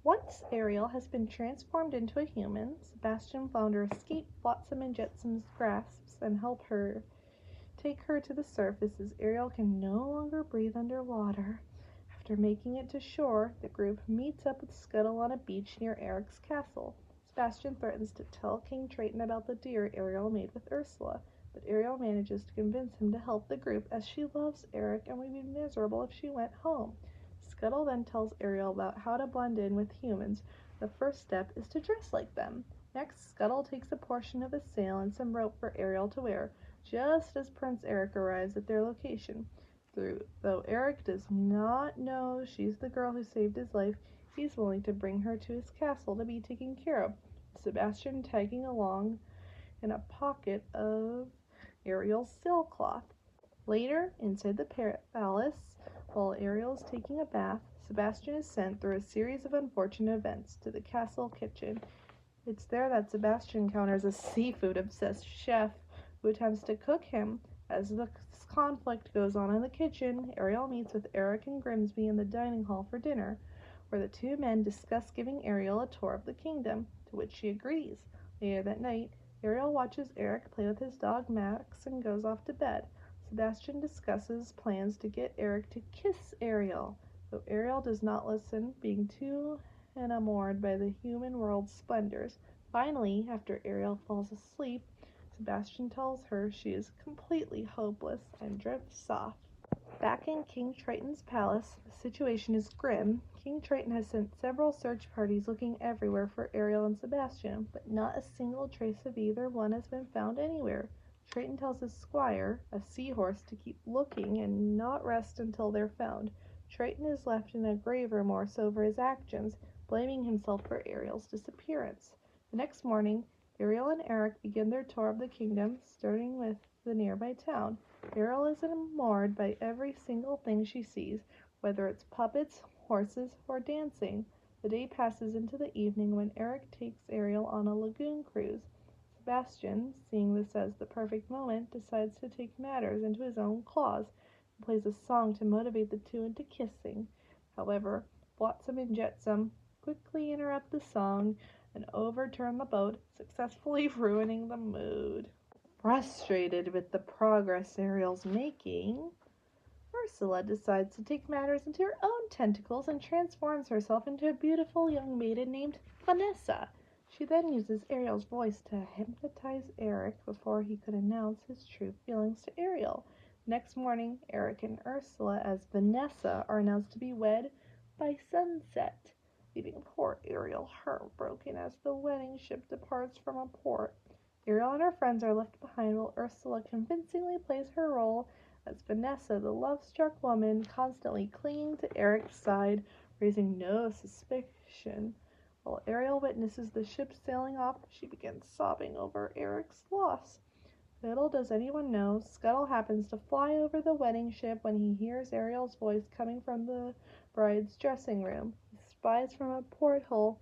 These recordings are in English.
Once Ariel has been transformed into a human, Sebastian and Flounder escape Flotsam and Jetsam's grasps and help her take her to the surface as Ariel can no longer breathe underwater. After making it to shore, the group meets up with Scuttle on a beach near Eric's castle. Sebastian threatens to tell King Triton about the deal Ariel made with Ursula, but Ariel manages to convince him to help the group as she loves Eric and would be miserable if she went home. Scuttle then tells Ariel about how to blend in with humans. The first step is to dress like them. Next, Scuttle takes a portion of a sail and some rope for Ariel to wear, just as Prince Eric arrives at their location. Though Eric does not know she's the girl who saved his life, he's willing to bring her to his castle to be taken care of, Sebastian tagging along in a pocket of Ariel's sailcloth. Later, inside the palace, while Ariel is taking a bath, Sebastian is sent through a series of unfortunate events to the castle kitchen. It's there that Sebastian encounters a seafood-obsessed chef who attempts to cook him. As the conflict goes on in the kitchen, Ariel meets with Eric and Grimsby in the dining hall for dinner, where the two men discuss giving Ariel a tour of the kingdom, to which she agrees. Later that night, Ariel watches Eric play with his dog Max and goes off to bed. Sebastian discusses plans to get Eric to kiss Ariel, though Ariel does not listen, being too enamored by the human world's splendors. Finally, after Ariel falls asleep, Sebastian tells her she is completely hopeless and drifts off. Back in King Triton's palace, the situation is grim. King Triton has sent several search parties looking everywhere for Ariel and Sebastian, but not a single trace of either one has been found anywhere. Triton tells his squire, a seahorse, to keep looking and not rest until they're found. Triton is left in a grave remorse over his actions, blaming himself for Ariel's disappearance. The next morning, Ariel and Eric begin their tour of the kingdom, starting with the nearby town. Ariel is enamored by every single thing she sees, whether it's puppets, horses, or dancing. The day passes into the evening when Eric takes Ariel on a lagoon cruise. Sebastian, seeing this as the perfect moment, decides to take matters into his own claws and plays a song to motivate the two into kissing. However, Flotsam and Jetsam quickly interrupt the song and overturn the boat, successfully ruining the mood. Frustrated with the progress Ariel's making, Ursula decides to take matters into her own tentacles and transforms herself into a beautiful young maiden named Vanessa. She then uses Ariel's voice to hypnotize Eric before he could announce his true feelings to Ariel. Next morning, Eric and Ursula as Vanessa are announced to be wed by sunset, leaving poor Ariel heartbroken as the wedding ship departs from a port. Ariel and her friends are left behind while Ursula convincingly plays her role as Vanessa, the love-struck woman constantly clinging to Eric's side, raising no suspicion. While Ariel witnesses the ship sailing off, she begins sobbing over Eric's loss. Little does anyone know, Scuttle happens to fly over the wedding ship when he hears Ariel's voice coming from the bride's dressing room. He spies from a porthole,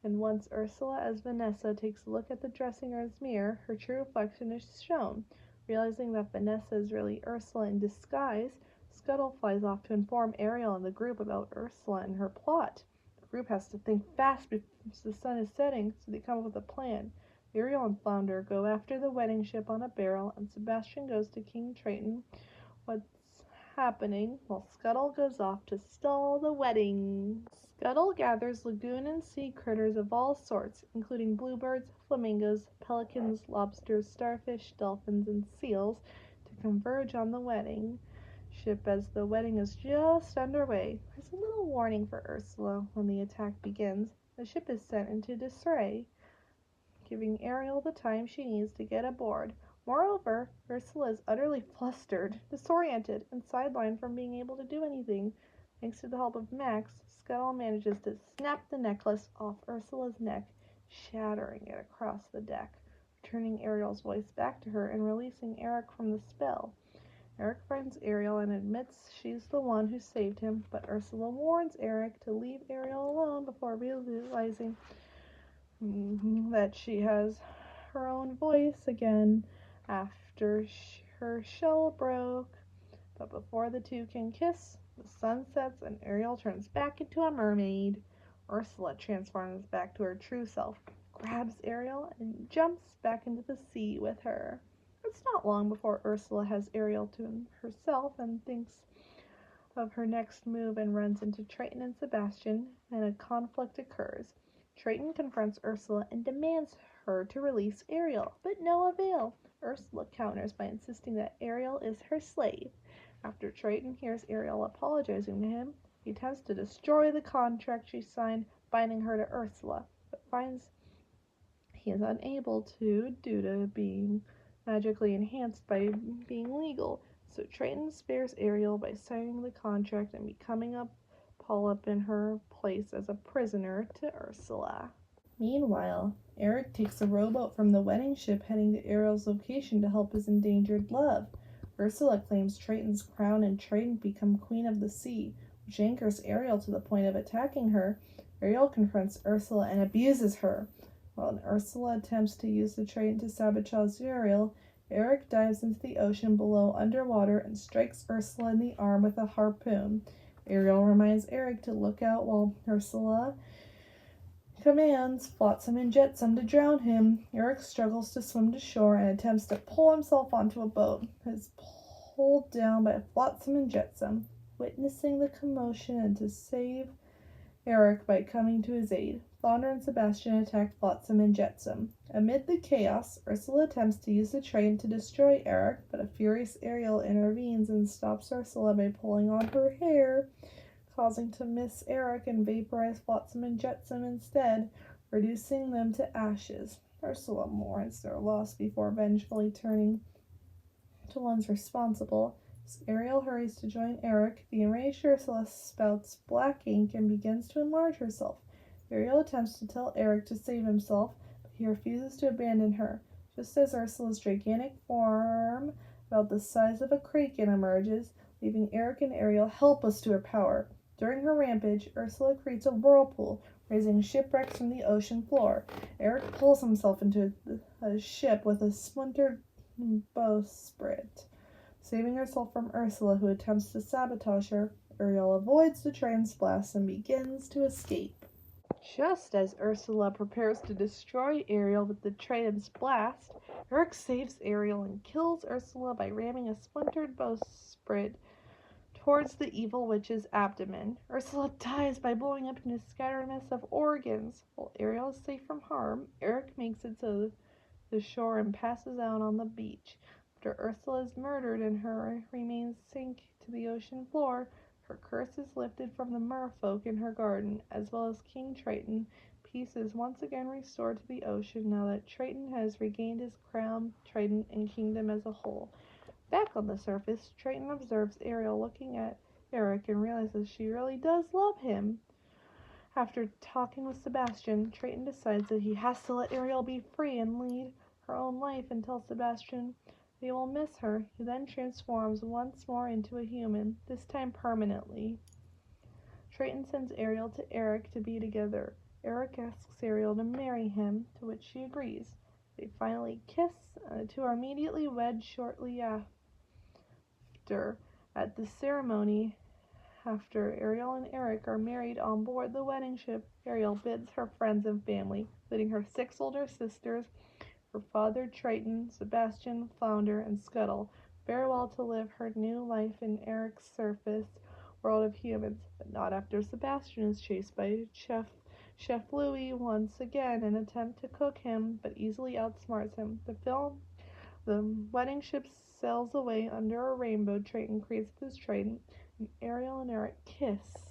and once Ursula as Vanessa takes a look at the dressing room's mirror, her true reflection is shown. Realizing that Vanessa is really Ursula in disguise, Scuttle flies off to inform Ariel and the group about Ursula and her plot. The group has to think fast because the sun is setting, so they come up with a plan. Ariel and Flounder go after the wedding ship on a barrel, and Sebastian goes to King Triton. What's happening while Scuttle goes off to stall the wedding? Scuttle gathers lagoon and sea critters of all sorts, including bluebirds, flamingos, pelicans, lobsters, starfish, dolphins, and seals, to converge on the wedding ship as the wedding is just underway. There's a little warning for Ursula when the attack begins. The ship is sent into disarray, giving Ariel the time she needs to get aboard. Moreover, Ursula is utterly flustered, disoriented, and sidelined from being able to do anything. Thanks to the help of Max, Scuttle manages to snap the necklace off Ursula's neck, shattering it across the deck, returning Ariel's voice back to her and releasing Eric from the spell. Eric finds Ariel and admits she's the one who saved him, but Ursula warns Eric to leave Ariel alone before realizing that she has her own voice again after her shell broke. But before the two can kiss, the sun sets and Ariel turns back into a mermaid. Ursula transforms back to her true self, grabs Ariel, and jumps back into the sea with her. It's not long before Ursula has Ariel to herself and thinks of her next move and runs into Triton and Sebastian, and a conflict occurs. Triton confronts Ursula and demands her to release Ariel, but no avail. Ursula counters by insisting that Ariel is her slave. After Triton hears Ariel apologizing to him, he attempts to destroy the contract she signed binding her to Ursula, but finds he is unable to due to being magically enhanced by being legal. So Triton spares Ariel by signing the contract and becoming a polyp in her place as a prisoner to Ursula. Meanwhile, Eric takes a rowboat from the wedding ship heading to Ariel's location to help his endangered love. Ursula claims Triton's crown and Triton become queen of the sea, which anchors Ariel to the point of attacking her. Ariel confronts Ursula and abuses her. While Ursula attempts to use the Triton to sabotage Ariel, Eric dives into the ocean below underwater and strikes Ursula in the arm with a harpoon. Ariel reminds Eric to look out while Ursula commands Flotsam and Jetsam to drown him. Eric struggles to swim to shore and attempts to pull himself onto a boat. He is pulled down by Flotsam and Jetsam, witnessing the commotion and to save Eric by coming to his aid. Flounder and Sebastian attack Flotsam and Jetsam. Amid the chaos, Ursula attempts to use the train to destroy Eric, but a furious Ariel intervenes and stops Ursula by pulling on her hair, causing to miss Eric and vaporize Flotsam and Jetsam instead, reducing them to ashes. Ursula mourns their loss before vengefully turning to ones responsible. As Ariel hurries to join Eric, the enraged Ursula spouts black ink and begins to enlarge herself. Ariel attempts to tell Eric to save himself, but he refuses to abandon her. Just as Ursula's gigantic form, about the size of a kraken, emerges, leaving Eric and Ariel helpless to her power. During her rampage, Ursula creates a whirlpool, raising shipwrecks from the ocean floor. Eric pulls himself into a ship with a splintered bowsprit. Saving herself from Ursula, who attempts to sabotage her, Ariel avoids the train's blast and begins to escape. Just as Ursula prepares to destroy Ariel with the train's blast, Eric saves Ariel and kills Ursula by ramming a splintered bowsprit towards the evil witch's abdomen. Ursula dies by blowing up in a scattered mess of organs. While Ariel is safe from harm, Eric makes it to the shore and passes out on the beach. After Ursula is murdered and her remains sink to the ocean floor, her curse is lifted from the merfolk in her garden, as well as King Triton. Peace is once again restored to the ocean now that Triton has regained his crown, trident, and kingdom as a whole. Back on the surface, Triton observes Ariel looking at Eric and realizes she really does love him. After talking with Sebastian, Triton decides that he has to let Ariel be free and lead her own life and tells Sebastian they will miss her. He then transforms once more into a human, this time permanently. Triton sends Ariel to Eric to be together. Eric asks Ariel to marry him, to which she agrees. They finally kiss, and the two are immediately wed shortly after. At the ceremony, after Ariel and Eric are married on board the wedding ship, Ariel bids her friends and family, including her 6 older sisters, her father Triton, Sebastian, Flounder, and Scuttle, farewell to live her new life in Eric's surface world of humans, but not after Sebastian is chased by Chef Louis once again in an attempt to cook him, but easily outsmarts him. The wedding ship sails away under a rainbow. Triton creates this trident, and Ariel and Eric kiss.